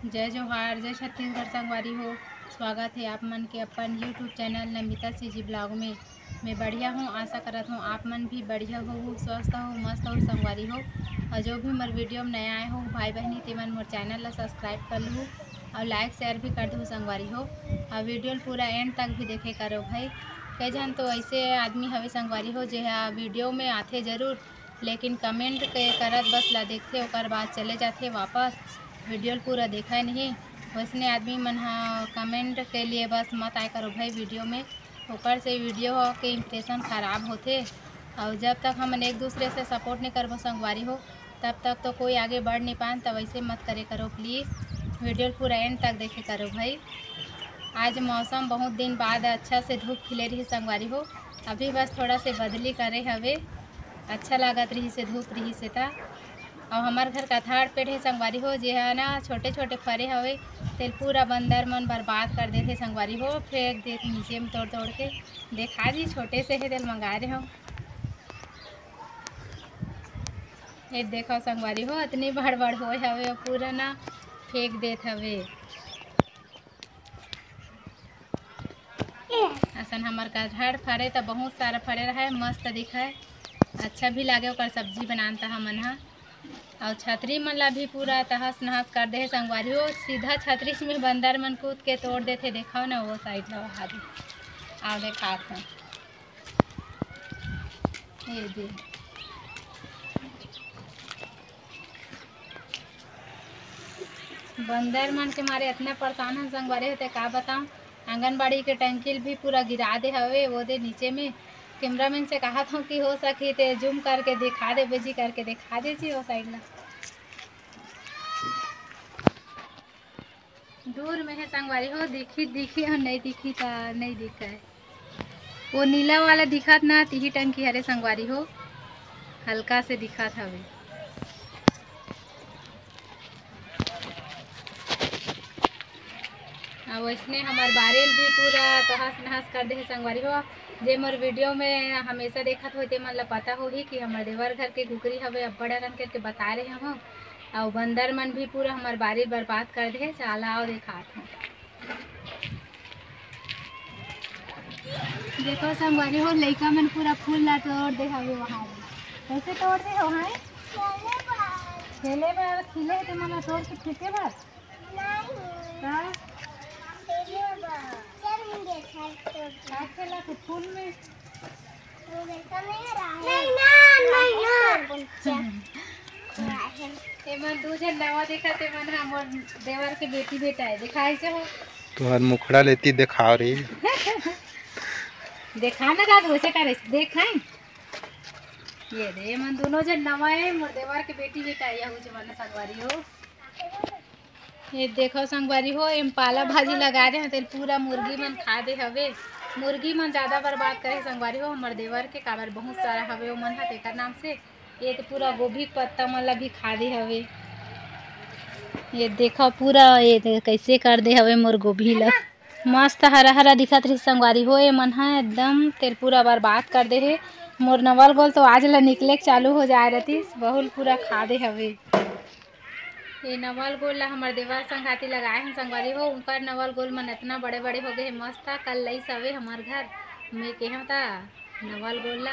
जय जोहार, जय छत्तीसगढ़ संगवारी हो। स्वागत है आप मन के अपन YouTube channel Namita CG blog में। मैं बढ़िया हूँ, आशा करत हूँ आप मन भी बढ़िया हो, स्वस्थ हो, मस्त हो संगवारी हो। और जो भी मोर वीडियो में नया आए हो भाई बहनी तेमन मोर चैनल ला सब्सक्राइब कर लूँ और लाइक शेयर भी कर दो संगवारी हो। और वीडियो पूरा एंड तक भी देखे करो भाई। कई जन तो ऐसे आदमी हवे संगवारी हो जो वीडियो में आते जरूर, लेकिन कमेंट के करत बस ला देखते ओकर बाद चले जाते वापस, वीडियो पूरा देखा ही नहीं। वैसने आदमी मन कमेंट के लिए बस मत आए करो भाई वीडियो में, ओकर से वीडियो के इम्प्रेशन ख़राब होते। और जब तक हम एक दूसरे से सपोर्ट नहीं करबो संगवारी हो तब तक तो कोई आगे बढ़ नहीं पाए। तब ऐसे मत करे करो प्लीज़, वीडियो पूरा एंड तक देखे करो भाई। आज मौसम बहुत दिन बाद अच्छा से धूप खिले रही संगवारी हो। अभी बस थोड़ा से बदली करे हवे, अच्छा लागत रही से धूप रही से था। और हमार घर का थर्ड पेड़ है संगवारी हो, जे है ना छोटे छोटे फरे हवे तेल पूरा बंदर मन बर्बाद कर देते संगवारी हो, फेंक देते नीचे में तोड़ तोड़ के। देखा जी छोटे से है तेल मंगा रहे हो, ये देखो संगवारी हो इतनी बड़ बड़ हो हवे पूरा ना फेंक देते हवे। असन हमार कटहर फरे तो बहुत सारा फरे रहा है, मस्त दिखे, अच्छा भी लागे ओकर सब्जी बनाता हमन हा। और छतरी मन ला भी पूरा तहस नहस कर दे संगवारी हो, सीधा छतरी में बंदर मन कूद के तोड़ देते। देखो ना वो साइड ला वहाँ भी आओ देखा ये दे। बंदर मन के मारे इतना परेशान हम संगवारी होते का बताऊँ। आंगनबाड़ी के टंकी भी पूरा गिरा दे हवे वो दे नीचे में। कैमरामैन से कहा था कि हो सके तो जूम करके दिखा दे, बेजी करके दिखा दे जी वो साइड ला। दूर में है संगवारी हो, दिखी दिखी और नहीं दिखी तो नहीं दिखा है। वो नीला वाला दिखत ना तिही टंकी हरे संगवारी हो, हल्का से दिखत हवे। वैसने हमार बारेल भी पूरा तहस नहस कर दे संगवारी हो। जे मोर वीडियो में हमेशा देखत हो ते मन ला पता होही कि हमार देवर घर के कुकरी हवे अब्बड़ अकन करके बता रहे हम। और बंदर मन भी पूरा हमार बारी बर्बाद कर दे। चला आओ दिखात हूँ, देखो संगवारी हो लइका मन पूरा फूल ला तोड़ दे हवे वहाँ। कैसे तोड़ दे हो भाई? खेले बार खिले ते मन तोड़ के फेंके बार खेला तो फूल में एमन दू जन नवा देखा ते मन हमर देवर के बेटी बेटा है दिखाई से हो। तुहार मुखड़ा लेती दिखाओ रे देखा ना दाद वैसे करे देखाई। ये दे मन दोनों जन नवा है, मोर देवर के बेटी बेटा है यहू जमाना संगवारी हो। ये देखो संगवारी हो एम पाला भाजी लगा दे तेल पूरा मुर्गी मन खा दे हवे। मुर्गी मन ज़्यादा बर्बाद करे संगवारी हो हमर देवर के, काबर बहुत सारा हवे वो मन हा तेकर नाम से। ये तो पूरा गोभी पत्ता मन ला भी खा दे हवे। ये देखो पूरा ये कैसे कर दे हवे मोर गोभी ला, मस्त हरा हरा दिखत रही संगवारी हो। ये मन हा एकदम तेल पूरा बर्बाद कर दे है। मोर नवल गोल तो आज ला निकले चालू हो जाए रही, बहुल पूरा खा दे हवे। ये नवल गोल ला हमार देवर संघाती लगाए हैं संगवारी हो, उनका नवल गोल मन इतना बड़े बड़े हो गए मस्त था। कल लई सवे हमार घर मैं कहा था नवल गोल ला,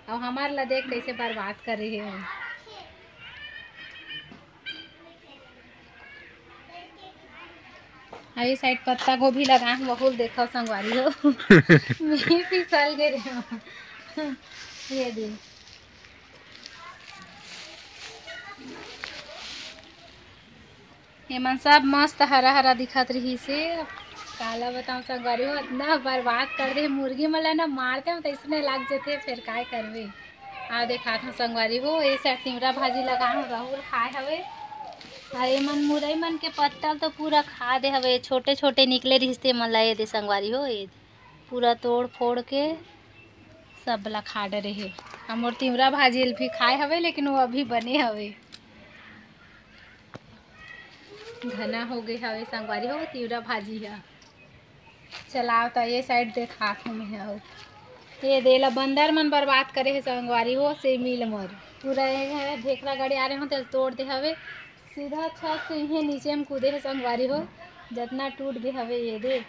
और हमार ला देख कैसे बर्बाद कर रही है। ये साइड पत्ता गोभी लगा बहुत देखो संगवारी हो मैं फिसल गए रे ये दे। ये मन सब मस्त हरा हरा दिखत रही से, काला बताऊँ संगवारी हो इतना बर्बाद कर दे। मुर्गी मला ना मारते हम तो इसने लग जाते फिर काय करवे। आ देखा था संगवारी हो ये साइड तिमरा भाजी लगा हूँ राहुल खाए हवे। ये मन मुरई मन के पत्ता तो पूरा खा दे हवे, छोटे छोटे निकले रिश्ते मन ला ये दे संगवारी हो। ये पूरा तोड़ फोड़ के सब ला खा डरे है। हमर तिमरा भाजी भी खाए हवे लेकिन वो अभी बने हवे, घना हो गए हवे संगवारी हो तिवरा भाजी है। चलाओ तो ये साइड देखा मैं हो ये देला बंदर मन बर्बाद करे है संगवारी हो। से मिल मोर पूरा ढेकरा गाड़ी आ रहे हो तो तोड़ दे हवे, सीधा छत से इहे नीचे हम कूदे हे संगवारी हो, जितना टूट गए हवे ये दे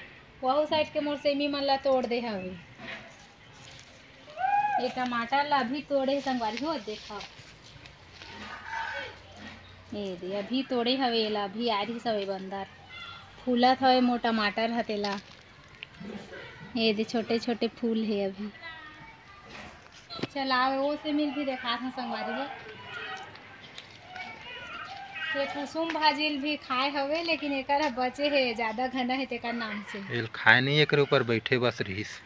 वहू साइड के मोर सेमी मन ला तोड़ दे हवे। ये टमाटर ला अभी तोड़े हे संगवारी हो, देखा ये दे अभी तोड़े हवे, एला अभी आ रही सवे बंदर फूलत हवे मोर टमाटर ह तेला। ये दे छोटे छोटे फूल है अभी। चल आओ वो से मिल भी देखा था संगवारी हो। ये कुसुम भाजिल भी खाए हवे, लेकिन एकर बचे है ज्यादा घना है तेकर नाम से। एल खाए नहीं, एकरे ऊपर बैठे बस रहीस।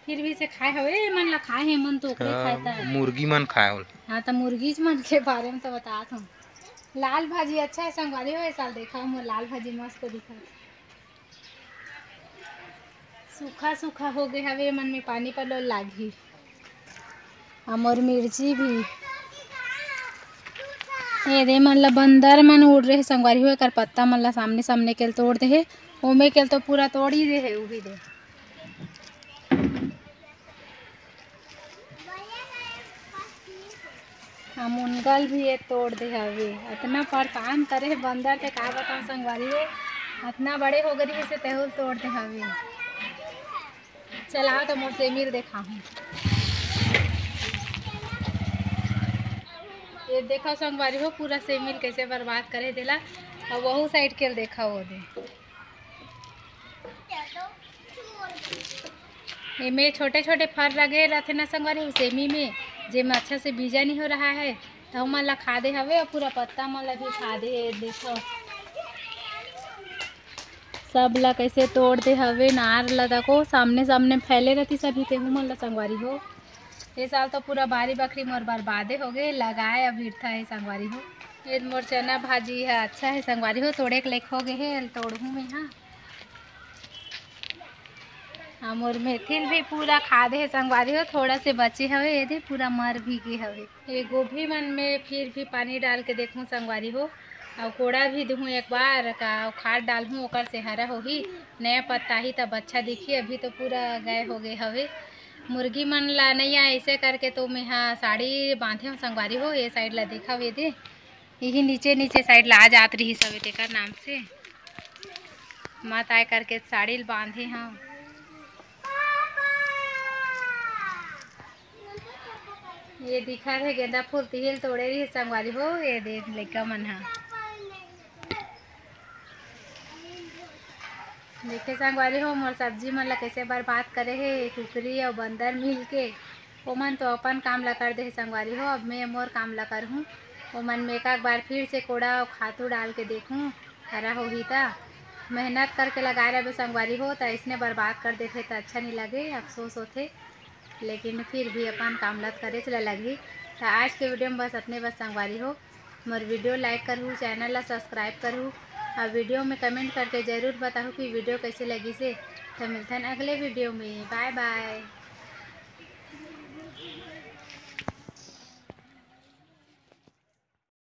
फिर भी से खाए हवे, मन ला खाए है, मन तो ओकरे खाता है। मुर्गी मन खाए होल। हाँ तो मुर्गी मन के बारे में तो बतात हूँ। लाल भाजी अच्छा है संगवारी हो, इस साल देखा हूँ लाल भाजी मस्त दिखा। सूखा सूखा हो गए हवे, मन में पानी पलो लागी। और मिर्ची भी ये दे मन ला बंदर मन उड़ रहे संगवारी हो, कर पत्ता मन ला सामने सामने के तोड़ दे है, ओमे के तो पूरा तोड़ ही दे है वो भी दे। हाँ मुनगल भी ये तोड़ दे हवे, इतना परेशान करे बंदर के का बताऊं संगवारी हो, इतना बड़े हो गए से तेहुल तोड़ दे हवे। चलाओ तो मोर सेमीर देखा हूँ। ये देखा संगवारी हो पूरा सेमीर कैसे बर्बाद करे देला, और वहू साइड के देखा वो दे। ये में छोटे छोटे फर लगे रहते ना संगवारी हो सेमी में, जेमा अच्छा से बीजा नहीं हो रहा है तो मन ला खा दे हवे, और पूरा पत्ता मन ला भी खा दे। देखो सब ला कैसे तोड़ दे हवे, नार ला देखो सामने सामने फैले रहती सभी तेहू मन ला संगवारी हो। ये साल तो पूरा बारी बकरी मोर बर्बादे हो गए, लगाए अब हिरता है संगवारी हो। ये मोर चना भाजी है अच्छा है संगवारी हो, तोड़े के लेक हो गए है, तोड़ूँ मैं। हाँ मोर मेथिल भी पूरा खादे है संगवारी हो, थोड़ा से बचे हवे, ये पूरा मर भी गए हवे। ये गोभी मन में फिर भी पानी डाल के देखूँ संगवारी हो, और कोड़ा भी दूँ एक बार का, खाद डालूँ ओकर से हरा होही, नया पत्ता ही तब अच्छा दिखी। अभी तो पूरा गाय हो गए हवे। मुर्गी मन ला नहीं आए ऐसे करके तो मैं हाँ साड़ी बांधे हूँ संगवारी हो, ये साइड ला देखा हुए दे, यही नीचे नीचे साइड ला आ जात रही सवे तेकर नाम से मत आए करके साड़ी बांधे हाँ। ये दिखा है गेंदा फूल तिहिल तोड़े रही संगवारी हो, ये दे लड़का मन हा देखे संगवारी हो मोर सब्जी मन ला कैसे बर्बाद करे है कुकरी और बंदर मिल के। ओमन तो अपन काम ला कर दे संगवारी हो, अब मैं मोर काम ला कर हूँ। ओमन में एक बार फिर से कोड़ा और खातू डाल के देखूँ हरा हो ही था। मेहनत करके लगाए रहे संगवारी हो तो इसने बर्बाद कर देते तो अच्छा नहीं लगे, अफसोस होते, लेकिन फिर भी अपन काम लत करे चला लगी। तो आज के वीडियो में बस अपने बस संगवारी हो, मोर वीडियो लाइक करूँ, चैनल ला सब्सक्राइब करूँ, और वीडियो में कमेंट करके ज़रूर बताऊँ कि वीडियो कैसे लगी से। तो मिलते हैं अगले वीडियो में, बाय बाय।